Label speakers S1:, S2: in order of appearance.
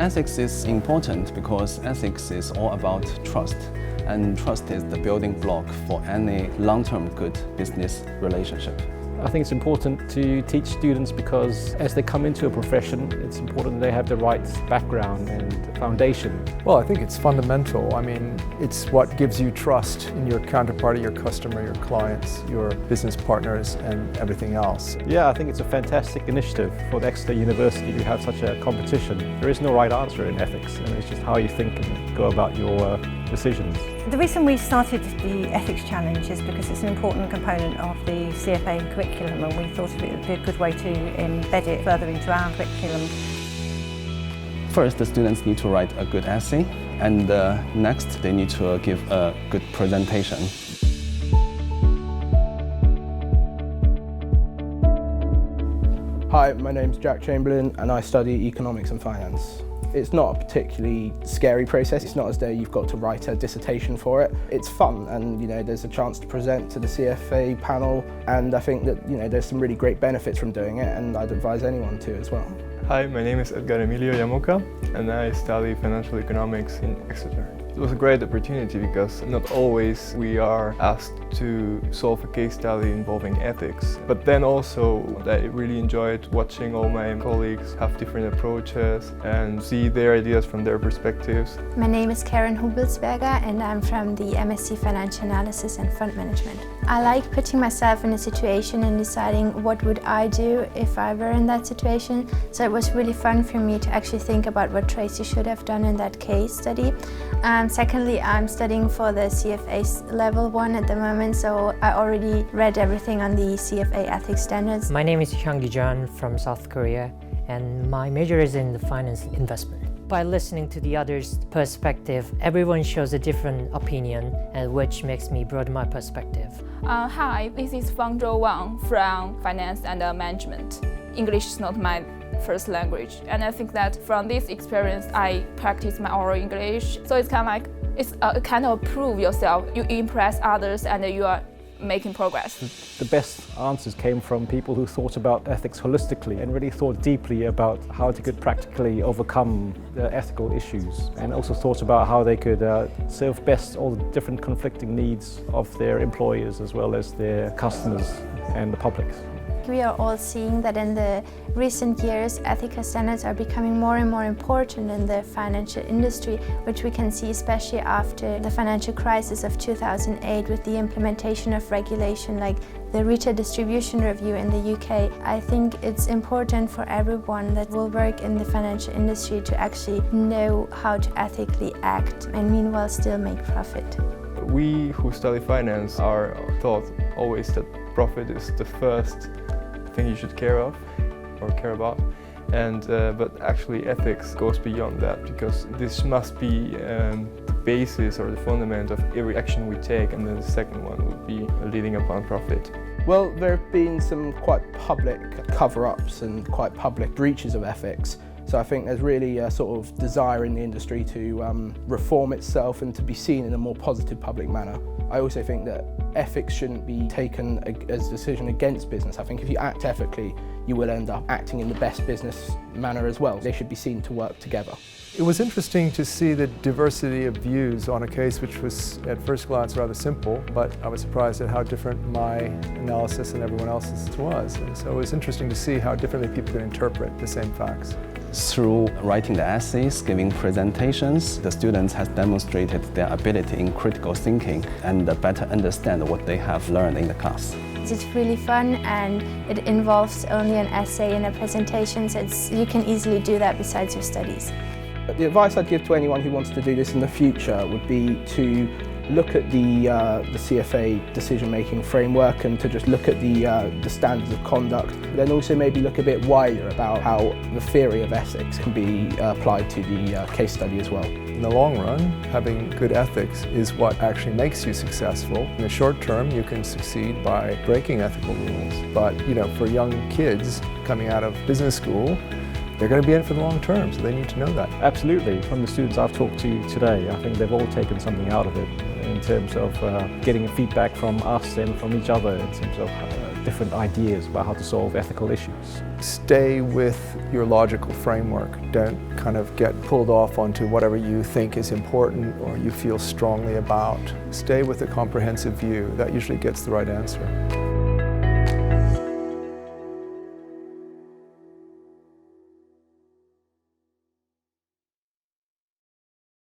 S1: Ethics is important because ethics is all about trust, and trust is the building block for any long-term good business relationship.
S2: I think it's important to teach students because as they come into a profession, it's important they have the right background and foundation.
S3: Well, I think it's fundamental. I mean, it's what gives you trust in your counterparty, your customer, your clients, your business partners, and everything else.
S2: Yeah, I think it's a fantastic initiative for the Exeter University to have such a competition. There is no right answer in ethics, and it's just how you think and go about your decisions.
S4: The reason we started the Ethics Challenge is because it's an important component of the CFA curriculum, and we thought it would be a good way to embed it further into our curriculum.
S1: First, the students need to write a good essay, and next they need to give a good presentation.
S5: Hi, my name's Jack Chamberlain and I study Economics and Finance. It's not a particularly scary process. It's not as though you've got to write a dissertation for it. It's fun, and there's a chance to present to the CFA panel, and I think that there's some really great benefits from doing it, and I'd advise anyone to as well.
S6: Hi, my name is Edgar Emilio Yamoka and I study Financial Economics in Exeter. It was a great opportunity because not always we are asked to solve a case study involving ethics, but then also I really enjoyed watching all my colleagues have different approaches and see their ideas from their perspectives.
S7: My name is Karen Hubelsberger and I'm from the MSc Financial Analysis and Fund Management. I like putting myself in a situation and deciding what would I do if I were in that situation. So it was really fun for me to actually think about what Tracy should have done in that case study. Secondly, I'm studying for the CFA level 1 at the moment, so I already read everything on the CFA ethics standards.
S8: My name is Hyungi Jeon from South Korea, and my major is in the finance investment. By listening to the other's perspective, everyone shows a different opinion, and which makes me broaden my perspective.
S9: Hi, this is Fang Zhou Wang from Finance and Management. English is not my first language, and I think that from this experience I practice my oral English, so it's kind of prove yourself, you impress others and you are making progress.
S2: The best answers came from people who thought about ethics holistically and really thought deeply about how they could practically overcome the ethical issues, and also thought about how they could serve best all the different conflicting needs of their employers as well as their customers and the public.
S7: We are all seeing that in the recent years, ethical standards are becoming more and more important in the financial industry, which we can see especially after the financial crisis of 2008 with the implementation of regulation like the Retail Distribution Review in the UK. I think it's important for everyone that will work in the financial industry to actually know how to ethically act and meanwhile still make profit.
S6: We who study finance are taught always that profit is the first thing you should care about, and but actually ethics goes beyond that, because this must be the basis or the fundament of every action we take, and then the second one would be leading upon profit.
S5: Well, there have been some quite public cover-ups and quite public breaches of ethics. So I think there's really a sort of desire in the industry to reform itself and to be seen in a more positive public manner. I also think that ethics shouldn't be taken as a decision against business. I think if you act ethically, you will end up acting in the best business manner as well. They should be seen to work together.
S3: It was interesting to see the diversity of views on a case which was at first glance rather simple, but I was surprised at how different my analysis and everyone else's was. And so it was interesting to see how differently people could interpret the same facts.
S1: Through writing the essays, giving presentations, the students have demonstrated their ability in critical thinking and better understand what they have learned in the class.
S7: It's really fun, and it involves only an essay and a presentation, so you can easily do that besides your studies.
S5: The advice I'd give to anyone who wants to do this in the future would be to look at the CFA decision-making framework and to just look at the standards of conduct. Then also maybe look a bit wider about how the theory of ethics can be applied to the case study as well.
S3: In the long run, having good ethics is what actually makes you successful. In the short term, you can succeed by breaking ethical rules. But for young kids coming out of business school, they're going to be in it for the long term, so they need to know that.
S2: Absolutely. From the students I've talked to today, I think they've all taken something out of it in terms of getting feedback from us and from each other in terms of different ideas about how to solve ethical issues.
S3: Stay with your logical framework. Don't kind of get pulled off onto whatever you think is important or you feel strongly about. Stay with a comprehensive view. That usually gets the right answer.